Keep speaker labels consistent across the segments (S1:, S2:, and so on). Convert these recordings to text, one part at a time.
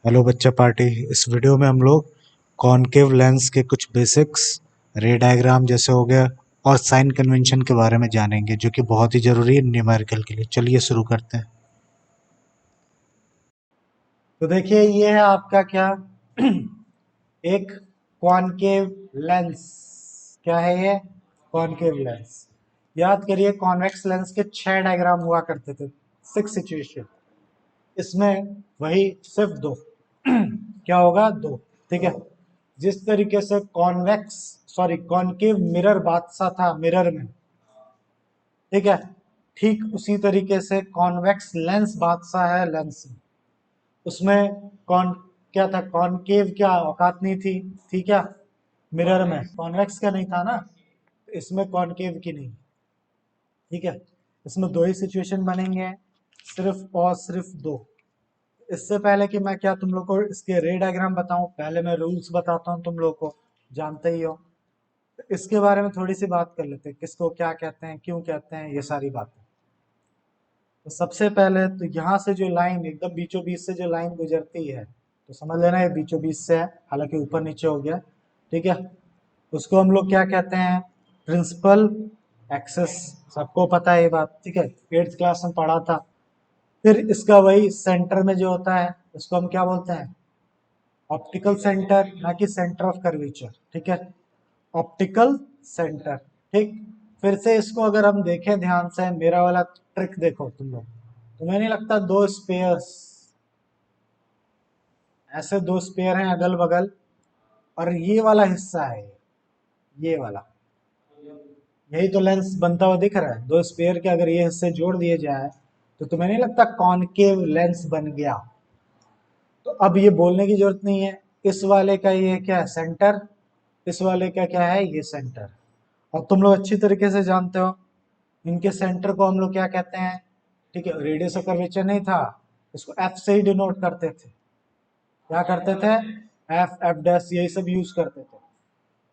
S1: Hello बच्चा party. इस video में हम लोग कॉनकेव लेंस के कुछ बेसिक्स, रे डायग्राम जैसे हो गया और साइन कन्वेंशन के बारे में जानेंगे, जो कि बहुत ही जरूरी है न्यूमेरिकल के लिए। चलिए शुरू करते हैं।
S2: तो देखिए ये है आपका क्या एक कॉनकेव लेंस। क्या है ये? Concave lens. याद करिए कॉन्वेक्स लेंस के 6 डायग्राम हुआ करते थे, 6 सिचुएशन। इसमें वही सिर्फ 2 क्या होगा? 2। ठीक है। जिस तरीके से कॉनकेव मिरर बादशाह था मिरर में, ठीक है, ठीक उसी तरीके से कॉन्वेक्स लेंस बादशाह है लेंस में। उसमें कौन क्या था? कॉनकेव क्या औकात नहीं थी, थी क्या? मिरर में कॉन्वेक्स का नहीं था ना, इसमें कॉनकेव की नहीं। ठीक है। इसमें 2 ही सिचुएशन बनेंगे, सिर्फ और सिर्फ 2। इससे पहले कि मैं क्या तुम लोग को इसके रे डायग्राम बताऊं, पहले मैं रूल्स बताता हूं, तुम लोग को जानते ही हो। इसके बारे में थोड़ी सी बात कर लेते हैं, किसको क्या कहते हैं, क्यों कहते हैं, ये सारी बातें। तो सबसे पहले तो यहाँ से जो लाइन एकदम बीचों बीच से जो लाइन गुजरती है, तो समझ लेना ये बीचों बीच से है, हालांकि ऊपर नीचे हो गया। ठीक है। उसको हम लोग क्या कहते हैं? Principal axes. सबको पता है ये बात, ठीक है, 8th क्लास में पढ़ा था। फिर इसका वही सेंटर में जो होता है उसको हम क्या बोलते हैं? ऑप्टिकल सेंटर, ना कि सेंटर ऑफ कर्वेचर। ठीक है, ऑप्टिकल सेंटर। ठीक। फिर से इसको अगर हम देखें ध्यान से, मेरा वाला ट्रिक देखो तुम लोग, तुम्हें नहीं लगता 2 स्पेयर्स, ऐसे 2 स्पेयर हैं अगल बगल, और ये वाला हिस्सा है, ये वाला, यही तो लेंस बनता हुआ दिख रहा है। 2 स्पेयर के अगर ये हिस्से जोड़ दिए जाए तो तुम्हें नहीं लगता कॉनकेव लेंस बन गया? तो अब ये बोलने की जरूरत नहीं है, इस वाले का ये क्या है? सेंटर। इस वाले का क्या है? ये सेंटर। और तुम लोग अच्छी तरीके से जानते हो इनके सेंटर को हम लोग क्या कहते हैं? ठीक है, रेडियस ऑफ कर्वेचर नहीं था, इसको एफ से ही डिनोट करते थे। क्या करते थे? एफ, एफ डैश, यही सब यूज करते थे।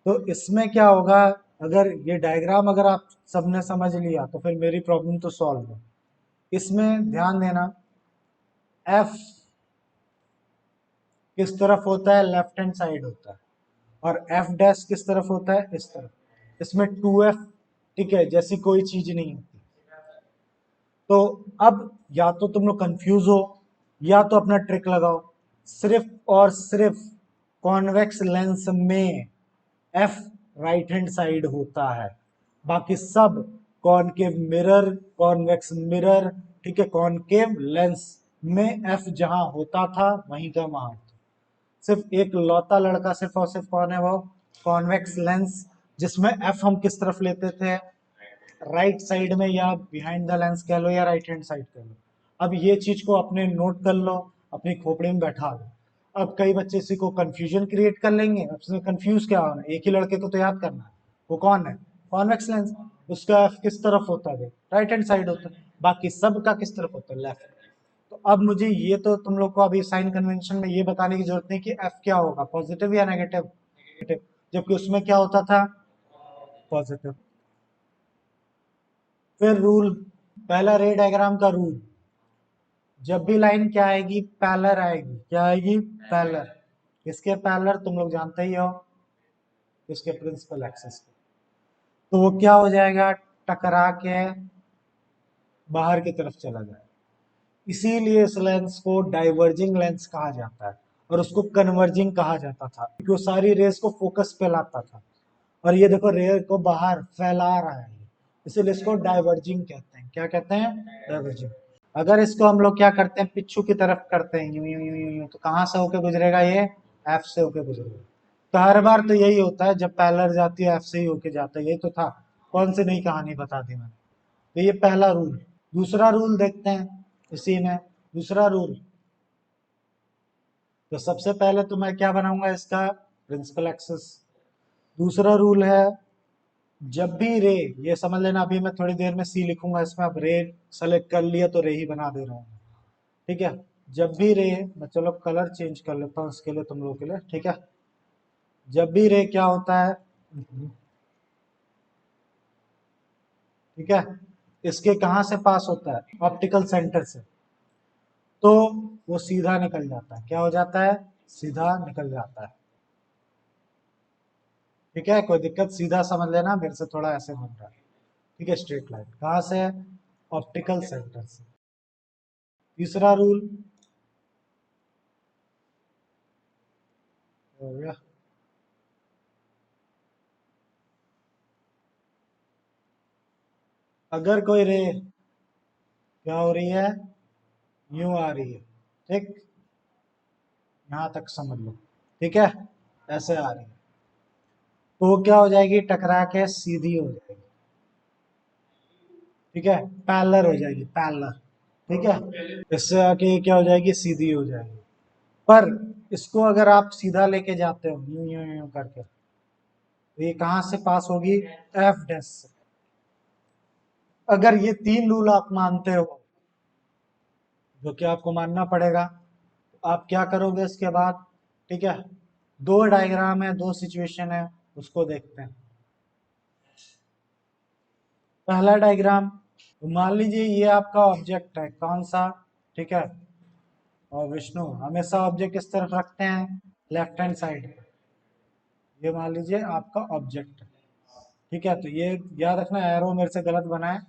S2: तो इसमें क्या होगा, अगर ये डायग्राम अगर आप सबने समझ लिया तो फिर मेरी प्रॉब्लम तो सॉल्व है। इसमें ध्यान देना, एफ किस तरफ होता है? लेफ्ट हैंड साइड होता है। और एफ डैश किस तरफ होता है? इस तरफ। इसमें 2F, ठीक है, जैसी कोई चीज नहीं होती। तो अब या तो तुम लोग कंफ्यूज हो या तो अपना ट्रिक लगाओ। सिर्फ और सिर्फ कॉन्वेक्स लेंस में एफ राइट हैंड साइड होता है, बाकी सब कॉनकेव मिरर, कॉन्वेक्स मिरर, ठीक है, कॉनकेव लेंस में एफ जहां होता था वहीं का वहां होता। सिर्फ एक लौता लड़का सिर्फ और सिर्फ कौन है? वो कॉन्वेक्स लेंस, जिसमें एफ हम किस तरफ लेते थे? राइट साइड में, या बिहाइंड द लेंस कह लो, या राइट हैंड साइड कह लो। अब ये चीज को अपने नोट कर लो, अपनी खोपड़ी में बैठा लो। अब कई बच्चे इसी को कंफ्यूजन क्रिएट कर लेंगे। अब इसमें कंफ्यूज क्या होना, एक ही लड़के को तो याद करना है, वो कौन है? Convex lens. उसका किस तरफ होता है? राइट हैंड साइड होता है। बाकी सब का किस तरफ होता है? लेफ्ट। तो अब मुझे ये तो तुम लोग को अभी साइन कन्वेंशन में ये बताने की जरूरत नहीं कि एफ क्या होगा, पॉजिटिव या नेगेटिव, जबकि उसमें क्या होता था? पॉजिटिव। फिर रूल, पहला रे डायग्राम का रूल, जब भी लाइन क्या आएगी? पैरेलल आएगी। क्या आएगी? पैरेलल। किसके पैरेलल? तुम लोग जानते ही हो, इसके प्रिंसिपल एक्सिस के। तो वो क्या हो जाएगा? टकरा के बाहर की तरफ चला जाएगा। इसीलिए इस लेंस को डाइवर्जिंग लेंस कहा जाता है और उसको कन्वर्जिंग कहा जाता था, क्योंकि वो सारी रेस को फोकस पे लाता था। और ये देखो रे को बाहर फैला रहा है, इसीलिए इसको डाइवर्जिंग कहते हैं। क्या कहते हैं? डाइवर्जिंग। अगर इसको हम लोग क्या करते हैं? पिच्छू की तरफ करते हैं, यूं यूं यूं यूं यूं, तो कहाँ से होके गुजरेगा? ये एफ से होके गुजरेगा। तो हर बार तो यही होता है, जब पैरेलल जाती है एफ से ही होके जाता है। यही तो था, कौन सी नई कहानी बता दी मैंने। तो ये पहला रूल। दूसरा रूल देखते हैं इसी में। दूसरा रूल, तो सबसे पहले तो मैं क्या बनाऊंगा? इसका प्रिंसिपल एक्सिस। दूसरा रूल है, जब भी रे, ये समझ लेना, अभी मैं थोड़ी देर में सी लिखूंगा इसमें, अब रे सेलेक्ट कर लिया तो रे ही बना दे रहा हूँ। ठीक है। जब भी रे, मैं चलो कलर चेंज कर लेता हूँ इसके लिए तुम लोगों के लिए। ठीक है। जब भी रे क्या होता है, ठीक है, इसके कहाँ से पास होता है, ऑप्टिकल सेंटर से, तो वो सीधा निकल जाता है। क्या हो जाता है, सीधा निकल जाता है। ठीक है, कोई दिक्कत, सीधा समझ लेना, मेरे से थोड़ा ऐसे बन रहा है। ठीक है, स्ट्रेट लाइन कहाँ से है, ऑप्टिकल सेंटर से। तीसरा रूल हो गया। अगर कोई रे क्या हो रही है, यूं आ रही है, ठीक, यहां तक समझ लो, ठीक है, ऐसे आ रही है, तो वो क्या हो जाएगी, टकरा के सीधी हो जाएगी। ठीक है, पैरेलल हो जाएगी, पैरेलल। ठीक है, इससे आके ये क्या हो जाएगी, सीधी हो जाएगी। पर इसको अगर आप सीधा लेके जाते हो यूं यूं यूं करके, तो ये कहाँ से पास होगी, एफ डैश से। अगर ये तीन रूल आप मानते हो, जो कि आपको मानना पड़ेगा, तो आप क्या करोगे इसके बाद। ठीक है, दो डायग्राम है, दो सिचुएशन है, उसको देखते हैं। पहला डायग्राम, मान लीजिए ये आपका ऑब्जेक्ट है, कौन सा, ठीक है, और विष्णु हमेशा ऑब्जेक्ट इस तरफ रखते हैं, लेफ्ट हैंड साइड। ये मान लीजिए आपका ऑब्जेक्ट है। ठीक है, तो ये याद रखना, एरो मेरे से गलत बना है,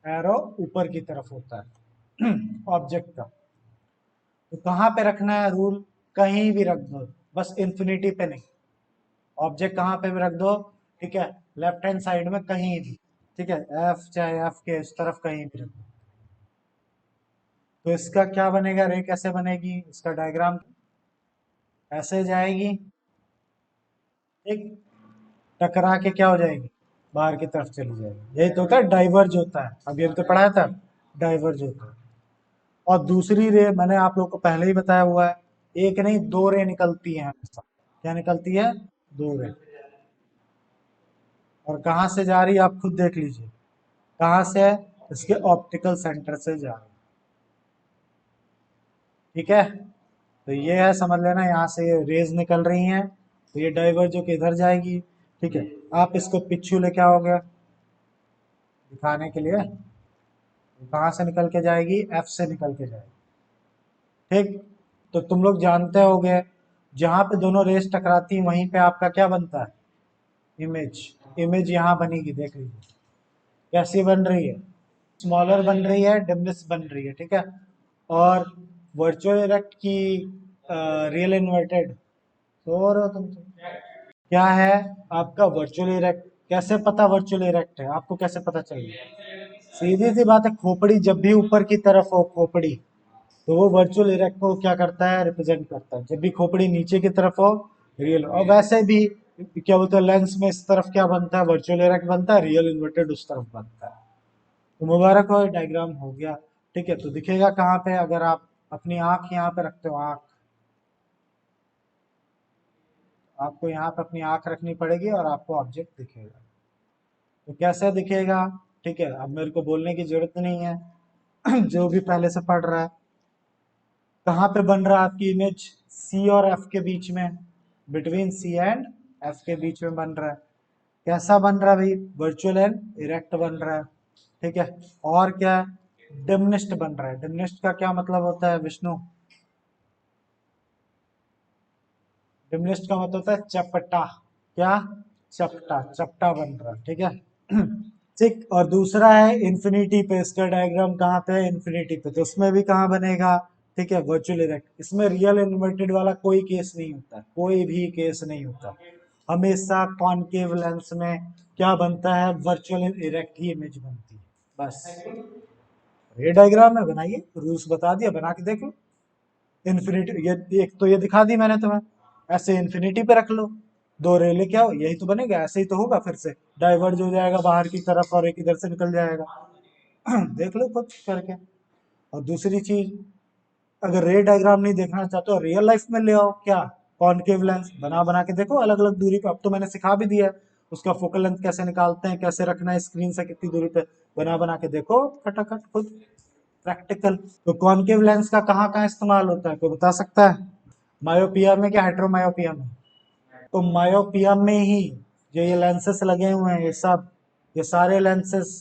S2: एरो ऊपर की तरफ होता है ऑब्जेक्ट का। तो कहाँ पे रखना है रूल, कहीं भी रख दो, बस इंफिनिटी पे नहीं। ऑब्जेक्ट कहाँ पे भी रख दो, ठीक है, लेफ्ट हैंड साइड में कहीं भी। ठीक है, एफ चाहे एफ के इस तरफ कहीं भी रख दो। तो इसका क्या बनेगा, रे कैसे बनेगी, इसका डायग्राम ऐसे जाएगी, ठीक, टकरा के क्या हो जाएगी, बाहर की तरफ चली जाएगी। यही तो होता है डाइवर्ज होता है, अभी हम तो पढ़ाया था, डाइवर्ज होता है। और दूसरी रे मैंने आप लोग को पहले ही बताया हुआ है, एक नहीं दो रे निकलती है हमेशा। क्या निकलती है, दो रे। और कहाँ से जा रही है आप खुद देख लीजिए, कहाँ से है, इसके ऑप्टिकल सेंटर से जा रही है। ठीक है, तो ये है, समझ लेना, यहाँ से ये रेज निकल रही हैं, तो ये डाइवर्ज होकर इधर जाएगी। ठीक है, आप इसको पिच्छू लेके आओगे दिखाने के लिए, कहाँ से निकल के जाएगी, एफ से निकल के जाएगी। ठीक, तो तुम लोग जानते होगे, जहां पे दोनों रेस टकराती हैं वहीं पे आपका क्या बनता है, इमेज। इमेज यहाँ बनेगी, देख लीजिए कैसी बन रही है, स्मॉलर बन रही है, डिमनेस बन रही है। ठीक है, और वर्चुअल इरेक्ट की रियल इन्वर्टेड, तो रहे हो तुम तो, क्या है आपका वर्चुअल इरेक्ट। कैसे पता वर्चुअल इरेक्ट है, आपको कैसे पता चलिए, सीधी सी बात है, खोपड़ी जब भी ऊपर की तरफ हो खोपड़ी, तो वो वर्चुअल इरेक्ट को क्या करता है, रिप्रेजेंट करता है। जब भी खोपड़ी नीचे की तरफ हो, रियल। और वैसे भी क्या बोलते हैं, लेंस में इस तरफ क्या बनता है, वर्चुअल इरेक्ट बनता है, रियल इन्वर्टेड उस तरफ बनता है। तो मुबारक हो, डायग्राम हो गया। ठीक है, तो दिखेगा कहाँ पे, अगर आप अपनी आंख यहाँ पे रखते हो, आंख आपको यहाँ पे अपनी आंख रखनी पड़ेगी और आपको ऑब्जेक्ट दिखेगा। तो कैसे दिखेगा, ठीक है, अब मेरे को बोलने की जरूरत नहीं है जो भी पहले से पढ़ रहा है। कहाँ पे बन रहा है आपकी इमेज, सी और एफ के बीच में, बिटवीन सी एंड एफ के बीच में बन रहा है। कैसा बन रहा है भाई, वर्चुअल एंड इरेक्ट बन रहा है। ठीक है, और क्या, डिमनिस्ट बन रहा है। डिमनिस्ट का क्या मतलब होता है विष्णु, डिमनिस्ट का मतलब होता है चपटा। क्या, चपटा, चपटा बन रहा है। ठीक है ठीक, और दूसरा है इन्फिनिटी पे, इसका डायग्राम कहाँ पे है, इन्फिनिटी पे, तो उसमें भी कहाँ बनेगा, ठीक है, वर्चुअल इरेक्ट। इसमें रियल इन्वर्टेड वाला कोई केस नहीं होता, कोई भी केस नहीं होता। हमेशा कॉनकेव लेंस में क्या बनता है, वर्चुअल इरेक्ट ही इमेज बनती है, बस। ये डायग्राम है, बनाइए, रूल्स बता दिया, बना के देख लो। इन्फिनिटी, ये एक तो ये दिखा दी मैंने तुम्हें, ऐसे इन्फिनिटी पे रख लो, दो रेले क्या हो, यही तो बनेगा, ऐसे ही तो होगा, फिर से डाइवर्ज हो जाएगा बाहर की तरफ और एक इधर से निकल जाएगा देख लो खुद करके। और दूसरी चीज, अगर रे डायग्राम नहीं देखना चाहते हो, रियल लाइफ में ले आओ, क्या, कॉनकेव लेंस बना बना के देखो अलग अलग दूरी पे। अब तो मैंने सिखा भी दिया है, उसका फोकल लेंथ कैसे निकालते हैं, कैसे रखना है स्क्रीन से कितनी दूरी पे, बना बना के देखो फटाफट खुद, प्रैक्टिकल। तो कॉनकेव लेंस का कहाँ कहाँ इस्तेमाल होता है, कोई बता सकता है, मायोपिया में क्या हेट्रोमायोपिया में, तो मायोपिया में ही जो ये लेंसेस लगे हुए हैं, ये सब, ये सारे लेंसेस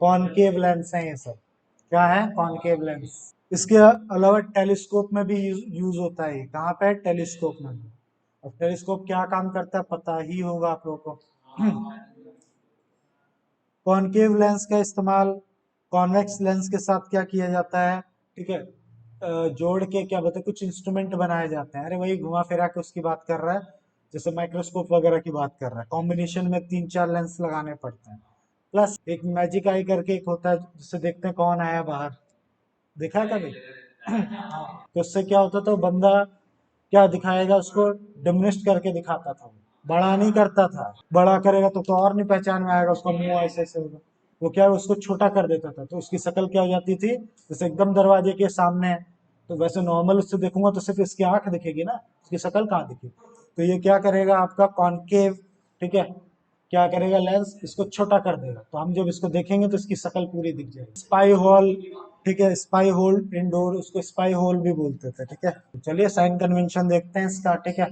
S2: कॉनकेव लेंस है ये सब। क्या है? Concave lens. इसके अलावा टेलीस्कोप में भी यूज होता है। कहाँ पे? टेलीस्कोप में भी। अब टेलीस्कोप क्या काम करता है पता ही होगा आप लोगों को। कॉनकेव लेंस का इस्तेमाल कॉन्वेक्स लेंस के साथ क्या किया जाता है? ठीक है, जोड़ के क्या बोलते हैं, कुछ इंस्ट्रूमेंट बनाए जाते हैं। अरे वही घुमा फिरा के उसकी बात कर रहा है, जैसे माइक्रोस्कोप वगैरह की बात कर रहा है। कॉम्बिनेशन में 3-4 लेंस लगाने पड़ते हैं। प्लस एक मैजिक आई करके एक होता है, जिससे देखते हैं कौन आया बाहर। देखा है कभी? हाँ, तो उससे क्या होता था, बंदा क्या दिखाएगा उसको, डिमिनिश करके दिखाता था, बड़ा नहीं करता था। बड़ा करेगा तो और नहीं पहचान में आएगा, उसका मुंह ऐसे ऐसे होगा। वो क्या है, उसको छोटा कर देता था, तो उसकी शक्ल क्या हो जाती थी, जैसे एकदम दरवाजे के सामने है, तो वैसे नॉर्मल उससे देखूंगा तो सिर्फ इसकी आंख दिखेगी ना, उसकी शक्ल कहाँ दिखेगी। तो ये क्या करेगा आपका कॉनकेव, ठीक है, क्या करेगा लेंस, इसको छोटा कर देगा, तो हम जब इसको देखेंगे तो इसकी शक्ल पूरी दिख जाएगी। स्पाई होल, ठीक है, स्पाई होल इंडोर, उसको स्पाई होल भी बोलते थे। ठीक है, तो चलिए साइन कन्वेंशन देखते हैं इसका। ठीक है,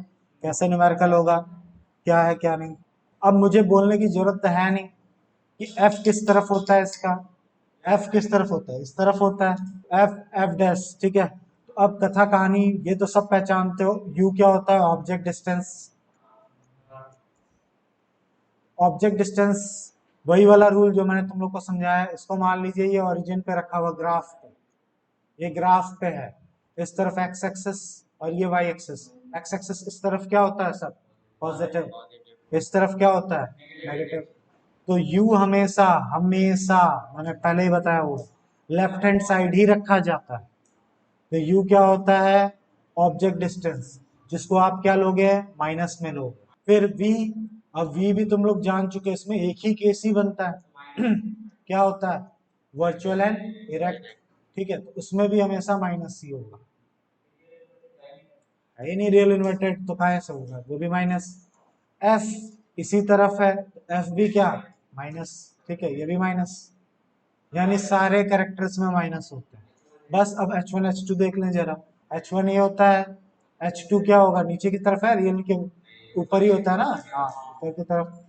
S2: कैसे न्यूमेरिकल होगा, क्या है क्या नहीं। अब मुझे बोलने की जरूरत तो है नहीं कि एफ किस तरफ होता है इसका। एफ किस तरफ होता है? इस तरफ होता है, एफ एफ डैश। ठीक है, तो अब कथा कहानी ये तो सब पहचानते हो। यू क्या होता है? Object distance. ऑब्जेक्ट डिस्टेंस, वही वाला रूल जो मैंने तुम लोग को समझाया है। इसको मान लीजिए ये ओरिजिन पे रखा हुआ ग्राफ पे, ये ग्राफ पे है, इस तरफ एक्स एक्सिस और ये वाई एक्सिस। एक्स एक्सिस इस तरफ क्या होता है सब? पॉजिटिव। इस तरफ क्या होता है? नेगेटिव। तो यू हमेशा हमेशा, मैंने पहले ही बताया, वो लेफ्ट हैंड साइड ही रखा जाता है। तो यू क्या होता है? ऑब्जेक्ट डिस्टेंस, जिसको आप क्या लोगे? माइनस में लोगे। फिर v, अब v भी तुम लोग जान चुके, इसमें एक ही केस ही बनता है। क्या होता है? Virtual and erect. ठीक है, तो उसमें भी हमेशा माइनस ही होगा, है ही नहीं रियल इन्वर्टेड, तो कहाँ से होगा? वो भी माइनस। f इसी तरफ है, तो f भी क्या? माइनस। ठीक है, ये भी माइनस, यानी सारे कैरेक्टर्स में माइनस होते हैं। बस अब H1 H2 देख लें जरा। H1 ये होता है, H2 क्या होगा? नीचे की तरफ है, रियल के ऊपर ही होता है ना। हाँ, ऊपर की तरफ।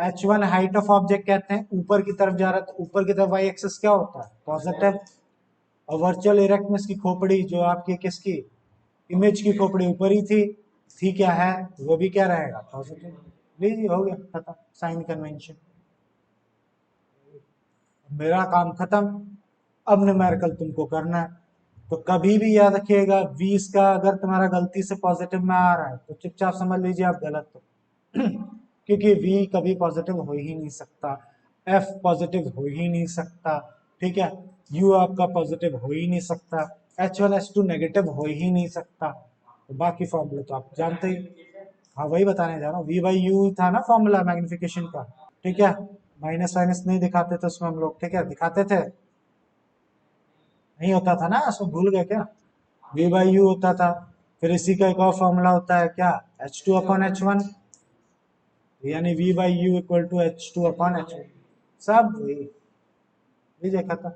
S2: H1 हाइट ऑफ ऑब्जेक्ट कहते हैं, ऊपर की तरफ जा रहा है, तो ऊपर की तरफ वाई एक्सिस क्या होता है? पॉजिटिव। और वर्चुअल इरेक्टनेस की खोपड़ी जो आपकी किसकी, इमेज की खोपड़ी ऊपर ही थी क्या है, वो भी क्या रहेगा? पॉजिटिव। लीजिए हो गया खत्म, साइन कन्वेंशन। मेरा काम खत्म। अब न्यूमेरिकल तुमको करना है। तो कभी भी याद रखिएगा, 20 का अगर तुम्हारा गलती से पॉजिटिव में आ रहा है तो चुपचाप समझ लीजिए आप गलत हो। क्योंकि v कभी पॉजिटिव हो ही नहीं सकता, f पॉजिटिव हो ही नहीं सकता। ठीक है, u आपका पॉजिटिव हो ही नहीं सकता, H1 H2 नेगेटिव हो ही नहीं सकता। तो बाकी फॉर्मूला तो आप जानते ही। हाँ, वही बताने जा रहा हूँ, v बाई यू था ना फॉर्मूला मैग्निफिकेशन का। ठीक है, माइनस वाइनस नहीं दिखाते थे उसमें हम लोग। ठीक है, दिखाते थे? नहीं होता था ना, उसको भूल गए क्या? v बाई यू होता था। फिर इसी का एक और फॉर्मूला होता है क्या? H2 अपॉन H1, यानी v by u equal to H2 upon H1। सब वही, लीजिए खत्म।